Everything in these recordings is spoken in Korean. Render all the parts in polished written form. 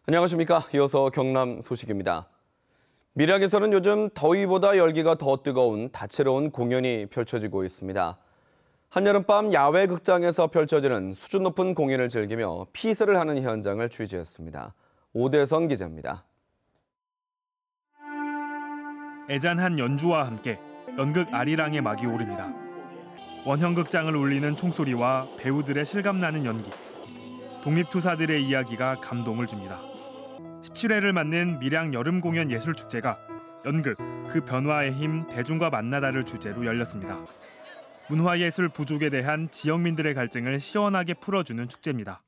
안녕하십니까. 이어서 경남 소식입니다. 밀양에서는 요즘 더위보다 열기가 더 뜨거운 다채로운 공연이 펼쳐지고 있습니다. 한여름밤 야외 극장에서 펼쳐지는 수준 높은 공연을 즐기며 피서를 하는 현장을 취재했습니다. 오대성 기자입니다. 애잔한 연주와 함께 연극 아리랑의 막이 오릅니다. 원형극장을 울리는 총소리와 배우들의 실감나는 연기, 독립투사들의 이야기가 감동을 줍니다. 17회를 맞는 밀양 여름공연 예술축제가 연극, 그 변화의 힘 대중과 만나다를 주제로 열렸습니다. 문화예술 부족에 대한 지역민들의 갈증을 시원하게 풀어주는 축제입니다.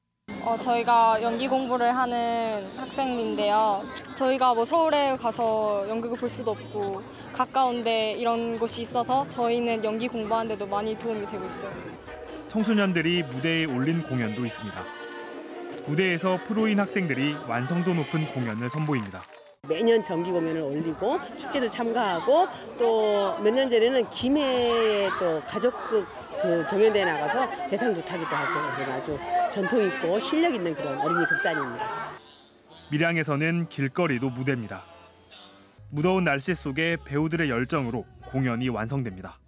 저희가 연기 공부를 하는 학생인데요. 저희가 서울에 가서 연극을 볼 수도 없고 가까운데 이런 곳이 있어서 저희는 연기 공부하는 데도 많이 도움이 되고 있어요. 청소년들이 무대에 올린 공연도 있습니다. 무대에서 프로인 학생들이 완성도 높은 공연을 선보입니다. 매년 정기 공연을 올리고 축제도 참가하고 또 몇 년 전에는 김해 또 가족극 경연대회 나가서 대상도 타기도 하고 아주 전통 있고 실력 있는 그런 어린이 극단입니다. 밀양에서는 길거리도 무대입니다. 무더운 날씨 속에 배우들의 열정으로 공연이 완성됩니다.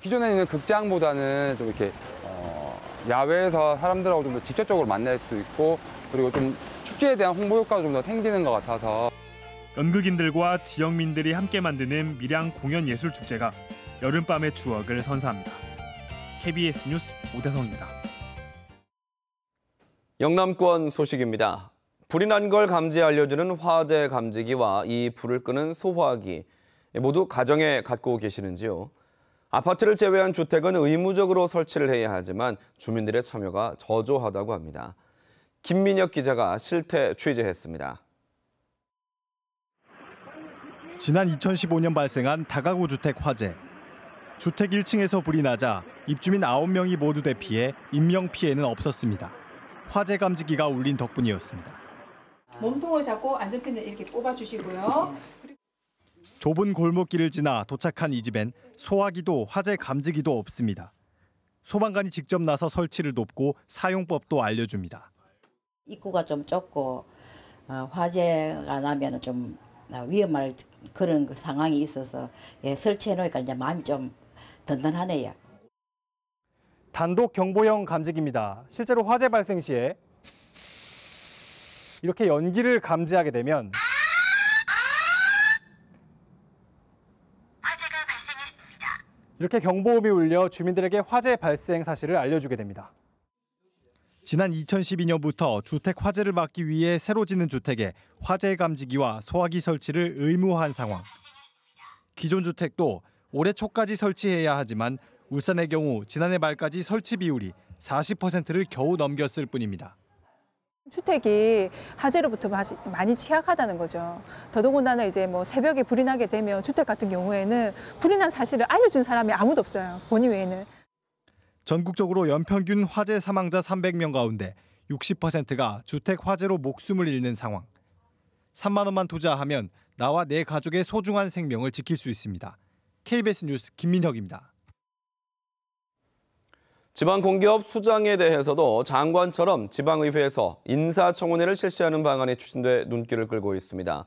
기존에 있는 극장보다는 좀 이렇게 야외에서 사람들하고 좀 더 직접적으로 만날 수 있고 그리고 좀 축제에 대한 홍보 효과가 좀 더 생기는 것 같아서 연극인들과 지역민들이 함께 만드는 밀양 공연예술축제가 여름밤의 추억을 선사합니다. KBS 뉴스 오대성입니다. 영남권 소식입니다. 불이 난 걸 감지해 알려주는 화재 감지기와 이 불을 끄는 소화기 모두 가정에 갖고 계시는지요? 아파트를 제외한 주택은 의무적으로 설치를 해야 하지만 주민들의 참여가 저조하다고 합니다. 김민혁 기자가 실태 취재했습니다. 지난 2015년 발생한 다가구 주택 화재. 주택 1층에서 불이 나자 입주민 9명이 모두 대피해 인명피해는 없었습니다. 화재 감지기가 울린 덕분이었습니다. 몸통을 잡고 안전핀을 이렇게 뽑아주시고요. 좁은 골목길을 지나 도착한 이 집엔 소화기도 화재 감지기도 없습니다. 소방관이 직접 나서 설치를 돕고 사용법도 알려줍니다. 입구가 좀 좁고 화재가 나면 좀 위험할 그런 상황이 있어서 설치해 놓으니까 이제 마음이 좀 든든하네요. 단독 경보형 감지기입니다. 실제로 화재 발생 시에 이렇게 연기를 감지하게 되면 화재가 발생했습니다. 이렇게 경보음이 울려 주민들에게 화재 발생 사실을 알려주게 됩니다. 지난 2012년부터 주택 화재를 막기 위해 새로 짓는 주택에 화재 감지기와 소화기 설치를 의무화한 상황. 기존 주택도 올해 초까지 설치해야 하지만 울산의 경우 지난해 말까지 설치 비율이 40%를 겨우 넘겼을 뿐입니다. 주택이 화재로부터 많이 취약하다는 거죠. 더더군다나 이제 새벽에 불이 나게 되면 주택 같은 경우에는 불이 난 사실을 알려준 사람이 아무도 없어요. 본인 외에는. 전국적으로 연평균 화재 사망자 300명 가운데 60%가 주택 화재로 목숨을 잃는 상황. 3만 원만 투자하면 나와 내 가족의 소중한 생명을 지킬 수 있습니다. KBS 뉴스 김민혁입니다. 지방공기업 수장에 대해서도 장관처럼 지방의회에서 인사청문회를 실시하는 방안이 추진돼 눈길을 끌고 있습니다.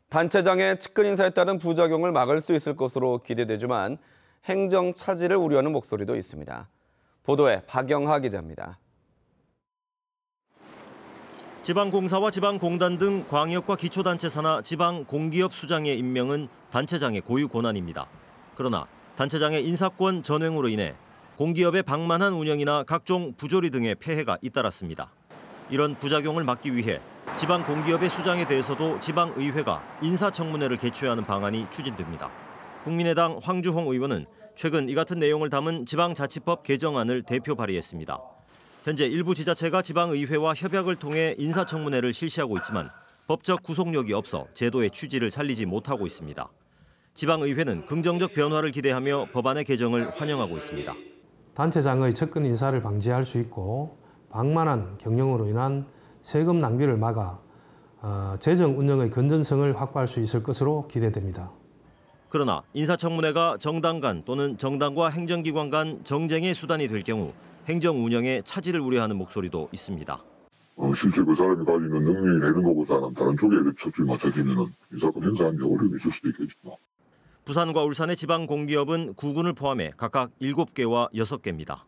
단체장의 측근 인사에 따른 부작용을 막을 수 있을 것으로 기대되지만 행정 차질을 우려하는 목소리도 있습니다. 보도에 박영하 기자입니다. 지방공사와 지방공단 등 광역과 기초단체 산하 지방공기업 수장의 임명은 단체장의 고유 권한입니다. 그러나 단체장의 인사권 전횡으로 인해 공기업의 방만한 운영이나 각종 부조리 등의 폐해가 잇따랐습니다. 이런 부작용을 막기 위해 지방공기업의 수장에 대해서도 지방의회가 인사청문회를 개최하는 방안이 추진됩니다. 국민의당 황주홍 의원은 최근 이 같은 내용을 담은 지방자치법 개정안을 대표 발의했습니다. 현재 일부 지자체가 지방의회와 협약을 통해 인사청문회를 실시하고 있지만 법적 구속력이 없어 제도의 취지를 살리지 못하고 있습니다. 지방의회는 긍정적 변화를 기대하며 법안의 개정을 환영하고 있습니다. 단체장의 측근 인사를 방지할 수 있고 방만한 경영으로 인한 세금 낭비를 막아 재정 운영의 건전성을 확보할 수 있을 것으로 기대됩니다. 그러나 인사청문회가 정당 간 또는 정당과 행정기관 간 정쟁의 수단이 될 경우 행정 운영에 차질을 우려하는 목소리도 있습니다. 실제 그 사람이 가지고 있는 능력이나 이런 것보다는 다른 쪽에 초점이 맞춰지면 이 사건 행사하는 데 어려움이 있을 수도 있겠죠. 부산과 울산의 지방 공기업은 구군을 포함해 각각 7개와 6개입니다.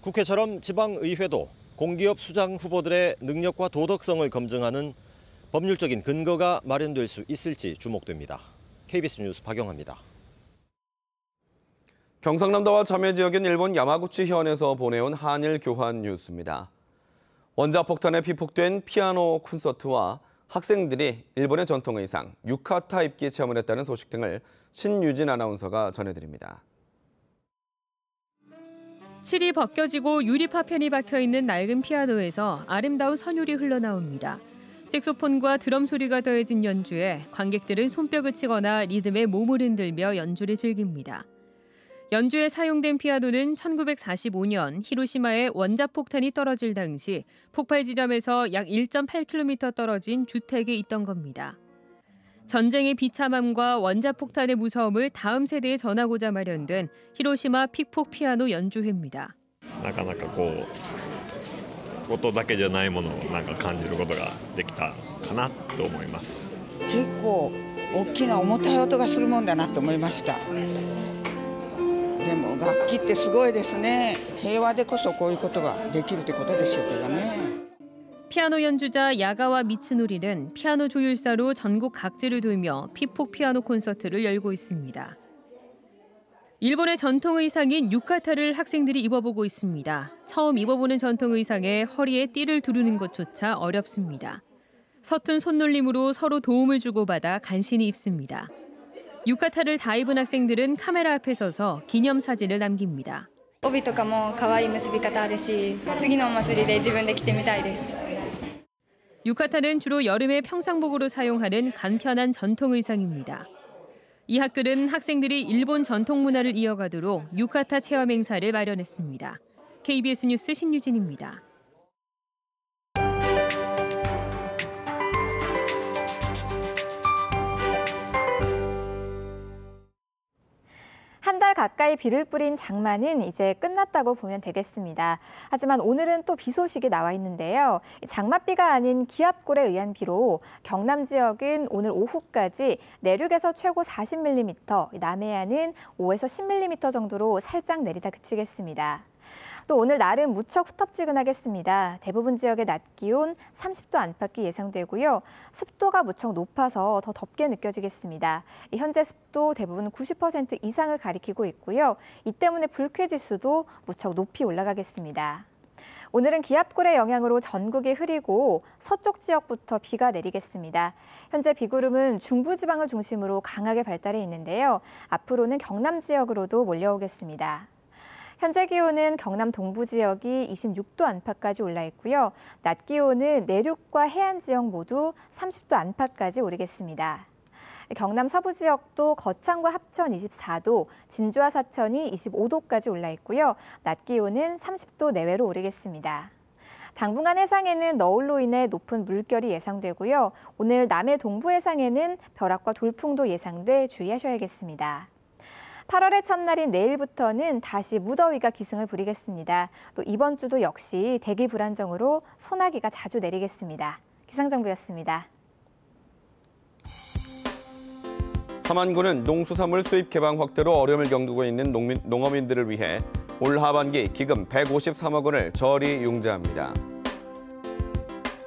국회처럼 지방의회도 공기업 수장 후보들의 능력과 도덕성을 검증하는 법률적인 근거가 마련될 수 있을지 주목됩니다. KBS 뉴스 박영하입니다. 경상남도와 자매 지역인 일본 야마구치 현에서 보내온 한일 교환 뉴스입니다. 원자폭탄에 피폭된 피아노 콘서트와 학생들이 일본의 전통 의상 유카타 입기 체험을 했다는 소식 등을 신유진 아나운서가 전해드립니다. 칠이 벗겨지고 유리 파편이 박혀있는 낡은 피아노에서 아름다운 선율이 흘러나옵니다. 색소폰과 드럼 소리가 더해진 연주에 관객들은 손뼉을 치거나 리듬에 몸을 흔들며 연주를 즐깁니다. 연주에 사용된 피아노는 1945년 히로시마에 원자폭탄이 떨어질 당시 폭발 지점에서 약 1.8km 떨어진 주택에 있던 겁니다. 전쟁의 비참함과 원자폭탄의 무서움을 다음 세대에 전하고자 마련된 히로시마 픽폭 피아노 연주회입니다. なかなか音だけじゃないものを感じることができたかなと思います。結構大きな重たい音がするもんだなと思いました。でも楽器ってすごいですね。平和でこそこういうことができるってことでしょうけどね。 피아노 연주자 야가와 미츠노리는 피아노 조율사로 전국 각지를 돌며 피폭 피아노 콘서트를 열고 있습니다. 일본의 전통 의상인 유카타를 학생들이 입어보고 있습니다. 처음 입어보는 전통 의상에 허리에 띠를 두르는 것조차 어렵습니다. 서툰 손놀림으로 서로 도움을 주고받아 간신히 입습니다. 유카타를 다 입은 학생들은 카메라 앞에 서서 기념사진을 남깁니다. 帯とかも可愛い結び方あるし、次のお祭りで自分で着てみたいです。 유카타는 주로 여름에 평상복으로 사용하는 간편한 전통 의상입니다. 이 학교는 학생들이 일본 전통 문화를 이어가도록 유카타 체험 행사를 마련했습니다. KBS 뉴스 신유진입니다. 한 달 가까이 비를 뿌린 장마는 이제 끝났다고 보면 되겠습니다. 하지만 오늘은 또 비 소식이 나와 있는데요. 장맛비가 아닌 기압골에 의한 비로 경남 지역은 오늘 오후까지 내륙에서 최고 40mm, 남해안은 5에서 10mm 정도로 살짝 내리다 그치겠습니다. 또 오늘 날은 무척 후텁지근하겠습니다. 대부분 지역의 낮 기온 30도 안팎이 예상되고요. 습도가 무척 높아서 더 덥게 느껴지겠습니다. 현재 습도 대부분 90% 이상을 가리키고 있고요. 이 때문에 불쾌지수도 무척 높이 올라가겠습니다. 오늘은 기압골의 영향으로 전국이 흐리고 서쪽 지역부터 비가 내리겠습니다. 현재 비구름은 중부지방을 중심으로 강하게 발달해 있는데요. 앞으로는 경남 지역으로도 몰려오겠습니다. 현재 기온은 경남 동부 지역이 26도 안팎까지 올라 있고요. 낮 기온은 내륙과 해안 지역 모두 30도 안팎까지 오르겠습니다. 경남 서부 지역도 거창과 합천 24도, 진주와 사천이 25도까지 올라 있고요. 낮 기온은 30도 내외로 오르겠습니다. 당분간 해상에는 너울로 인해 높은 물결이 예상되고요. 오늘 남해 동부 해상에는 벼락과 돌풍도 예상돼 주의하셔야겠습니다. 8월의 첫날인 내일부터는 다시 무더위가 기승을 부리겠습니다. 또 이번 주도 역시 대기 불안정으로 소나기가 자주 내리겠습니다. 기상정보였습니다. 함안군은 농수산물 수입 개방 확대로 어려움을 겪고 있는 농업인들을 위해 올 하반기 기금 153억 원을 저리 융자합니다.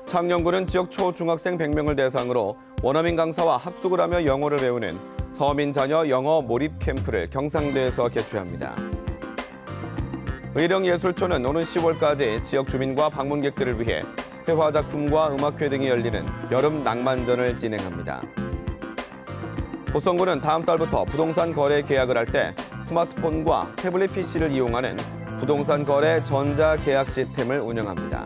창녕군은 지역 초중학생 100명을 대상으로 원어민 강사와 합숙을 하며 영어를 배우는 서민 자녀 영어 몰입 캠프를 경상도에서 개최합니다. 의령예술촌은 오는 10월까지 지역 주민과 방문객들을 위해 회화 작품과 음악회 등이 열리는 여름 낭만전을 진행합니다. 보성군은 다음 달부터 부동산 거래 계약을 할 때 스마트폰과 태블릿 PC를 이용하는 부동산 거래 전자계약 시스템을 운영합니다.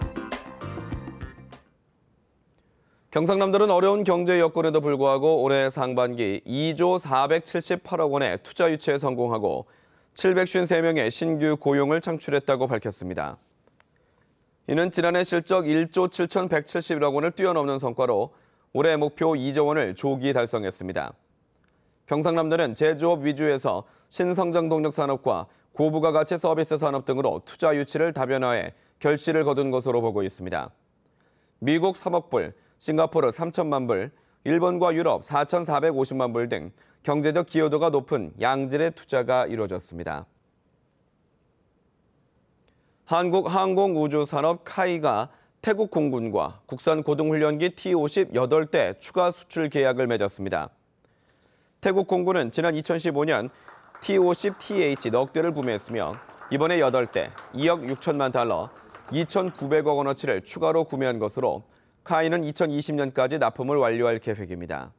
경상남도는 어려운 경제 여건에도 불구하고 올해 상반기 2조 478억 원의 투자 유치에 성공하고 753명의 신규 고용을 창출했다고 밝혔습니다. 이는 지난해 실적 1조 7,171억 원을 뛰어넘는 성과로 올해 목표 2조 원을 조기 달성했습니다. 경상남도는 제조업 위주에서 신성장 동력 산업과 고부가가치 서비스 산업 등으로 투자 유치를 다변화해 결실을 거둔 것으로 보고 있습니다. 미국 3억 불, 싱가포르 3천만 불, 일본과 유럽 4,450만 불 등 경제적 기여도가 높은 양질의 투자가 이루어졌습니다. 한국항공우주산업 카이가 태국 공군과 국산 고등훈련기 T-50 8대 추가 수출 계약을 맺었습니다. 태국 공군은 지난 2015년 T-50TH 넉 대를 구매했으며 이번에 8대 2억 6천만 달러, 2,900억 원어치를 추가로 구매한 것으로 카이는 2020년까지 납품을 완료할 계획입니다.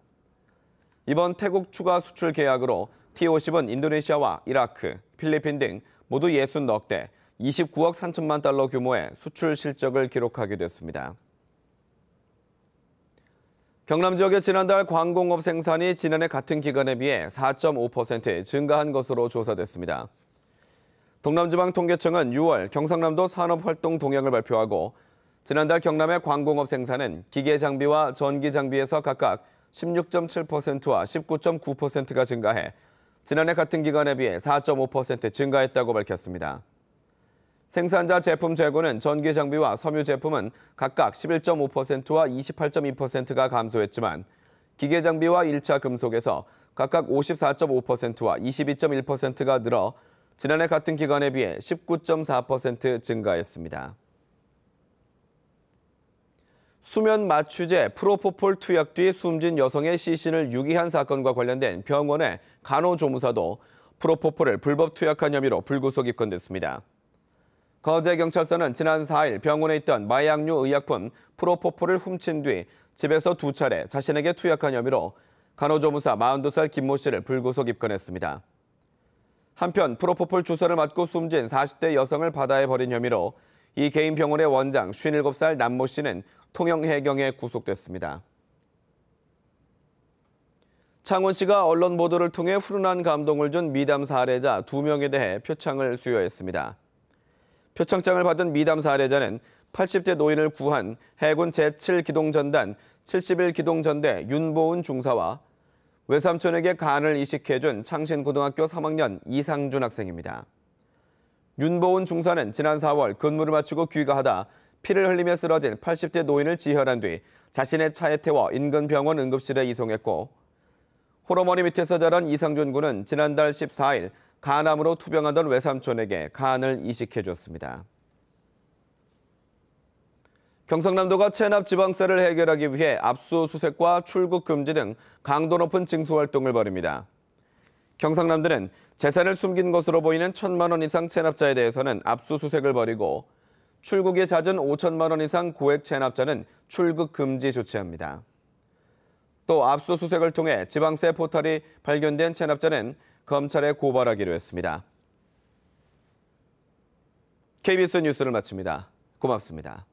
이번 태국 추가 수출 계약으로 T-50은 인도네시아와 이라크, 필리핀 등 모두 60넉 대, 29억 3천만 달러 규모의 수출 실적을 기록하게 됐습니다. 경남 지역의 지난달 광공업 생산이 지난해 같은 기간에 비해 4.5% 증가한 것으로 조사됐습니다. 동남지방통계청은 6월 경상남도 산업활동 동향을 발표하고 지난달 경남의 광공업 생산은 기계장비와 전기장비에서 각각 16.7%와 19.9%가 증가해 지난해 같은 기간에 비해 4.5% 증가했다고 밝혔습니다. 생산자 제품 재고는 전기장비와 섬유 제품은 각각 11.5%와 28.2%가 감소했지만 기계장비와 1차 금속에서 각각 54.5%와 22.1%가 늘어 지난해 같은 기간에 비해 19.4% 증가했습니다. 수면 마취제 프로포폴 투약 뒤 숨진 여성의 시신을 유기한 사건과 관련된 병원의 간호조무사도 프로포폴을 불법 투약한 혐의로 불구속 입건됐습니다. 거제경찰서는 지난 4일 병원에 있던 마약류 의약품 프로포폴을 훔친 뒤 집에서 2차례 자신에게 투약한 혐의로 간호조무사 42살 김모 씨를 불구속 입건했습니다. 한편 프로포폴 주사를 맞고 숨진 40대 여성을 바다에 버린 혐의로 이 개인 병원의 원장 57살 남모 씨는 통영해경에 구속됐습니다. 창원시가 언론 보도를 통해 훈훈한 감동을 준 미담 사례자 2명에 대해 표창을 수여했습니다. 표창장을 받은 미담 사례자는 80대 노인을 구한 해군 제7기동전단 71기동전대 윤보은 중사와 외삼촌에게 간을 이식해준 창신고등학교 3학년 이상준 학생입니다. 윤보은 중사는 지난 4월 근무를 마치고 귀가하다 피를 흘리며 쓰러진 80대 노인을 지혈한 뒤 자신의 차에 태워 인근 병원 응급실에 이송했고 홀어머니 밑에서 자란 이상준 군은 지난달 14일 간암으로 투병하던 외삼촌에게 간을 이식해줬습니다. 경상남도가 체납 지방세를 해결하기 위해 압수수색과 출국 금지 등 강도 높은 징수 활동을 벌입니다. 경상남도는 재산을 숨긴 것으로 보이는 1,000만 원 이상 체납자에 대해서는 압수수색을 벌이고 출국이 잦은 5천만 원 이상 고액 체납자는 출국 금지 조치합니다. 또 압수수색을 통해 지방세 포탈이 발견된 체납자는 검찰에 고발하기로 했습니다. KBS 뉴스를 마칩니다. 고맙습니다.